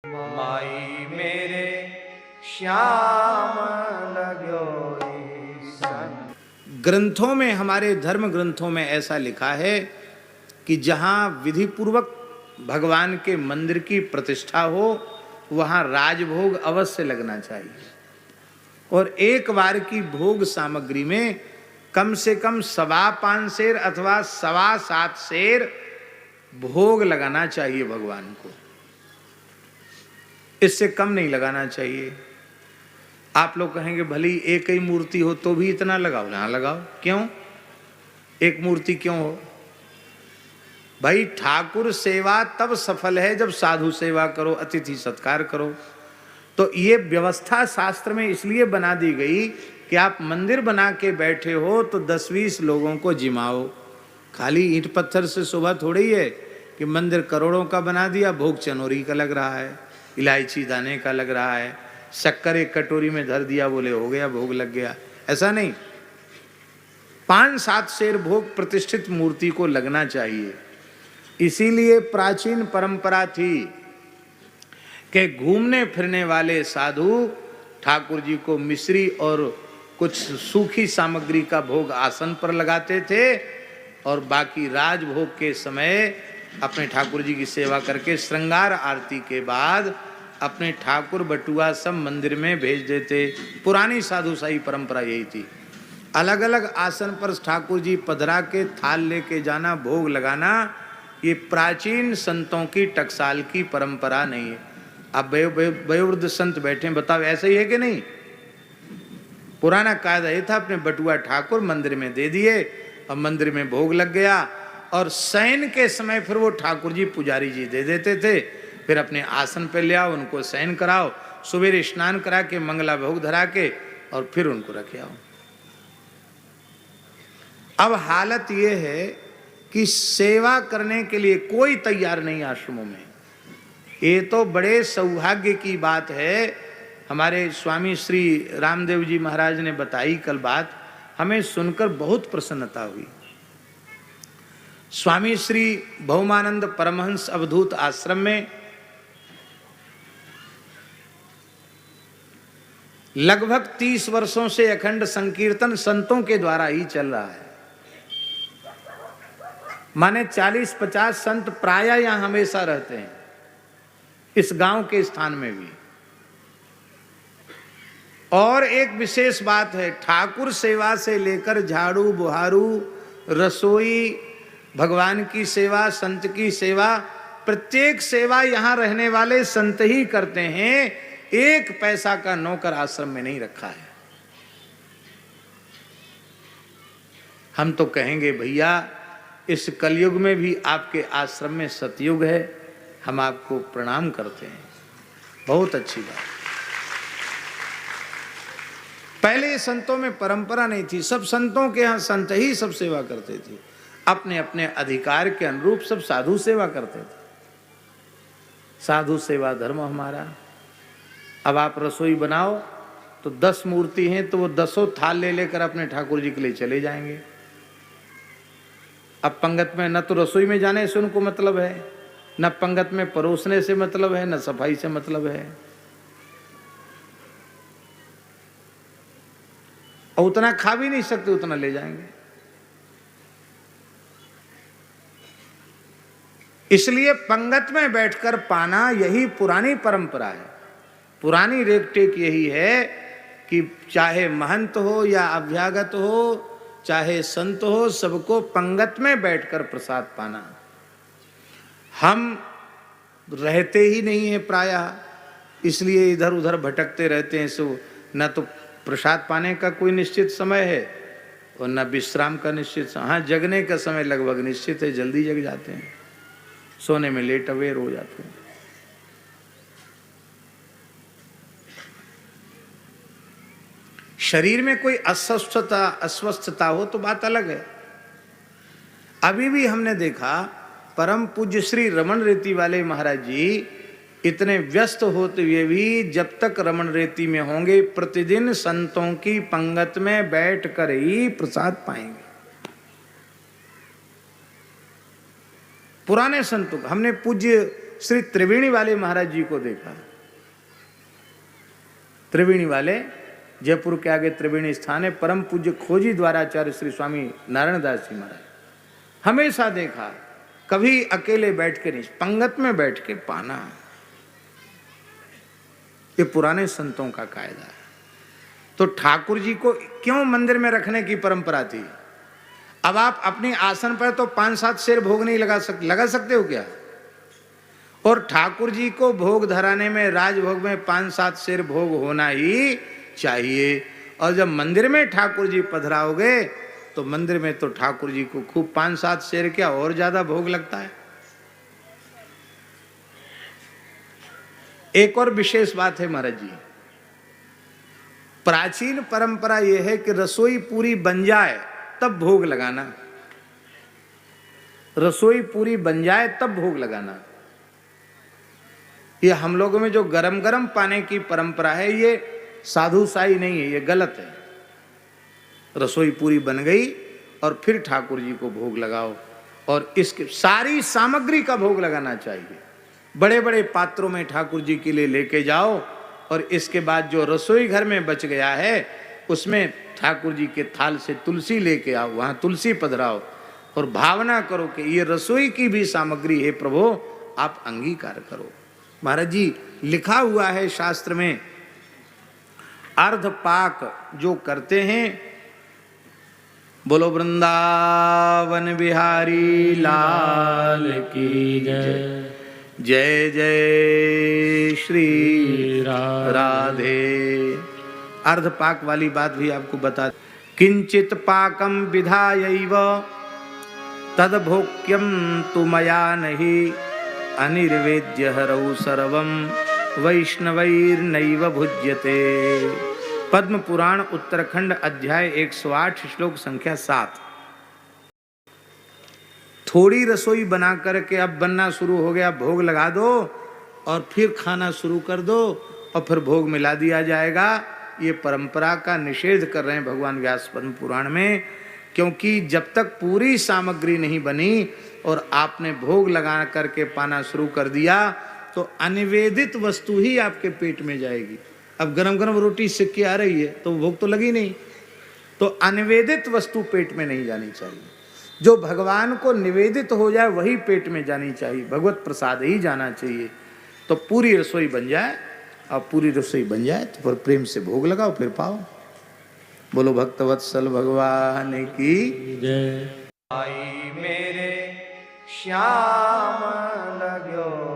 माई मेरे श्याम लगो सन। ग्रंथों में, हमारे धर्म ग्रंथों में ऐसा लिखा है कि जहाँ विधि पूर्वक भगवान के मंदिर की प्रतिष्ठा हो वहाँ राजभोग अवश्य लगना चाहिए, और एक बार की भोग सामग्री में कम से कम 5.25 सेर अथवा 7.25 सेर भोग लगाना चाहिए भगवान को, इससे कम नहीं लगाना चाहिए। आप लोग कहेंगे भली एक ही मूर्ति हो तो भी इतना लगाओ, ना लगाओ। क्यों एक मूर्ति क्यों हो भाई? ठाकुर सेवा तब सफल है जब साधु सेवा करो, अतिथि सत्कार करो। तो ये व्यवस्था शास्त्र में इसलिए बना दी गई कि आप मंदिर बना के बैठे हो तो 10-20 लोगों को जिमाओ। खाली ईंट पत्थर से शोभा थोड़ी ही है कि मंदिर करोड़ों का बना दिया, भोग चनोरी का लग रहा है, इलायची दाने का लग रहा है, शक्कर एक कटोरी में धर दिया, बोले हो गया, भोग लग गया। ऐसा नहीं, 5-7 सेर भोग प्रतिष्ठित मूर्ति को लगना चाहिए। इसीलिए प्राचीन परंपरा थी कि घूमने फिरने वाले साधु ठाकुर जी को मिश्री और कुछ सूखी सामग्री का भोग आसन पर लगाते थे, और बाकी राजभोग के समय अपने ठाकुर जी की सेवा करके श्रृंगार आरती के बाद अपने ठाकुर बटुआ सब मंदिर में भेज देते। पुरानी साधुशाही परंपरा यही थी। अलग अलग आसन पर ठाकुर जी पधरा के थाल लेके जाना, भोग लगाना, ये प्राचीन संतों की टकसाल की परंपरा नहीं है। अब वयोवृद्ध संत बैठे, बताओ ऐसे ही है कि नहीं? पुराना कायदा ये था, अपने बटुआ ठाकुर मंदिर में दे दिए और मंदिर में भोग लग गया, और शयन के समय फिर वो ठाकुर जी पुजारी जी दे देते थे। फिर अपने आसन पे ले आओ, उनको शयन कराओ, सुबेरे स्नान करा के मंगला भोग धरा के और फिर उनको रखे आओ। अब हालत ये है कि सेवा करने के लिए कोई तैयार नहीं आश्रमों में। ये तो बड़े सौभाग्य की बात है। हमारे स्वामी श्री रामदेव जी महाराज ने बताई कल बात, हमें सुनकर बहुत प्रसन्नता हुई। स्वामी श्री भौमानंद परमहंस अवधूत आश्रम में लगभग 30 वर्षों से अखंड संकीर्तन संतों के द्वारा ही चल रहा है। माने 40-50 संत प्रायः यहां हमेशा रहते हैं, इस गांव के स्थान में भी। और एक विशेष बात है, ठाकुर सेवा से लेकर झाड़ू बुहारू, रसोई, भगवान की सेवा, संत की सेवा, प्रत्येक सेवा यहां रहने वाले संत ही करते हैं। एक पैसा का नौकर आश्रम में नहीं रखा है। हम तो कहेंगे भैया इस कलयुग में भी आपके आश्रम में सतयुग है, हम आपको प्रणाम करते हैं, बहुत अच्छी बात। पहले संतों में परंपरा नहीं थी, सब संतों के यहाँ संत ही सब सेवा करते थे, अपने अपने अधिकार के अनुरूप सब साधु सेवा करते थे। साधु सेवा धर्म हमारा। अब आप रसोई बनाओ तो 10 मूर्ति हैं तो वो 10 थाल ले लेकर अपने ठाकुर जी के लिए चले जाएंगे। अब पंगत में न तो रसोई में जाने से उनको मतलब है, न पंगत में परोसने से मतलब है, न सफाई से मतलब है, और उतना खा भी नहीं सकते, उतना ले जाएंगे। इसलिए पंगत में बैठकर पाना यही पुरानी परंपरा है। पुरानी रेखटेक यही है कि चाहे महंत हो या अभ्यागत हो, चाहे संत हो, सबको पंगत में बैठकर प्रसाद पाना। हम रहते ही नहीं है प्रायः, इसलिए इधर उधर भटकते रहते हैं। सो न तो प्रसाद पाने का कोई निश्चित समय है और न विश्राम का निश्चित समय। हाँ, जगने का समय लगभग निश्चित है, जल्दी जग जाते हैं, सोने में लेट अवेयर हो जाते हैं। शरीर में कोई अस्वस्थता हो तो बात अलग है। अभी भी हमने देखा परम पूज्य श्री रमन रेती वाले महाराज जी इतने व्यस्त होते हुए भी जब तक रमन रेती में होंगे प्रतिदिन संतों की पंगत में बैठकर ही प्रसाद पाएंगे। पुराने संतों, हमने पूज्य श्री त्रिवेणी वाले महाराज जी को देखा। त्रिवेणी वाले जयपुर के आगे त्रिवेणी स्थान है, परम पूज्य खोजी द्वाराचार्य श्री स्वामी नारायण दास जी महाराज हमेशा देखा, कभी अकेले बैठ के नहीं, पंगत में बैठ के पाना। ये पुराने संतों का कायदा है। तो ठाकुर जी को क्यों मंदिर में रखने की परंपरा थी? अब आप अपनी आसन पर तो 5-7 शेर भोग नहीं लगा सकते हो क्या? और ठाकुर जी को भोग धराने में, राजभोग में 5-7 शेर भोग होना ही चाहिए। और जब मंदिर में ठाकुर जी पधराओगे तो मंदिर में तो ठाकुर जी को खूब 5-7 शेर क्या और ज्यादा भोग लगता है। एक और विशेष बात है महाराज जी, प्राचीन परंपरा यह है कि रसोई पूरी बन जाए तब भोग लगाना। रसोई पूरी बन जाए तब भोग लगाना। ये हम लोगों में जो गरम गरम पाने की परंपरा है, ये साधुशाही नहीं है, ये गलत है। रसोई पूरी बन गई और फिर ठाकुर जी को भोग लगाओ, और इसके सारी सामग्री का भोग लगाना चाहिए। बड़े बड़े पात्रों में ठाकुर जी के लिए लेके जाओ, और इसके बाद जो रसोई घर में बच गया है उसमें ठाकुर जी के थाल से तुलसी लेके आओ, वहां तुलसी पधराओ और भावना करो कि ये रसोई की भी सामग्री है प्रभु, आप अंगीकार करो। महाराज जी लिखा हुआ है शास्त्र में, अर्ध पाक जो करते हैं, बोलो वृंदावन बिहारी लाल की जय, जय जय श्री राधे। अर्ध पाक वाली बात भी आपको बता, किंचित पाकम विधायैव तद भोक्यम तु मया नहीं, अनिर्वेद्य हरौ सर्वम वैष्णवैर्नैव भुज्यते। पद्म पुराण उत्तराखंड अध्याय 108 श्लोक संख्या 7। थोड़ी रसोई बना करके अब बनना शुरू हो गया, भोग लगा दो और फिर खाना शुरू कर दो और फिर भोग मिला दिया जाएगा। ये परंपरा का निषेध कर रहे हैं भगवान व्यास पद्म पुराण में, क्योंकि जब तक पूरी सामग्री नहीं बनी और आपने भोग लगा करके पाना शुरू कर दिया तो अनिवेदित वस्तु ही आपके पेट में जाएगी। अब गरम गरम रोटी सिक के आ रही है तो भोग तो लगी नहीं, तो अनिवेदित वस्तु पेट में नहीं जानी चाहिए। जो भगवान को निवेदित हो जाए वही पेट में जानी चाहिए, भगवत प्रसाद ही जाना चाहिए। तो पूरी रसोई बन जाए, और पूरी रसोई बन जाए तो फिर प्रेम से भोग लगाओ, फिर पाओ। बोलो भक्तवत्सल भगवान की जय। आई मेरे श्याम लग्यो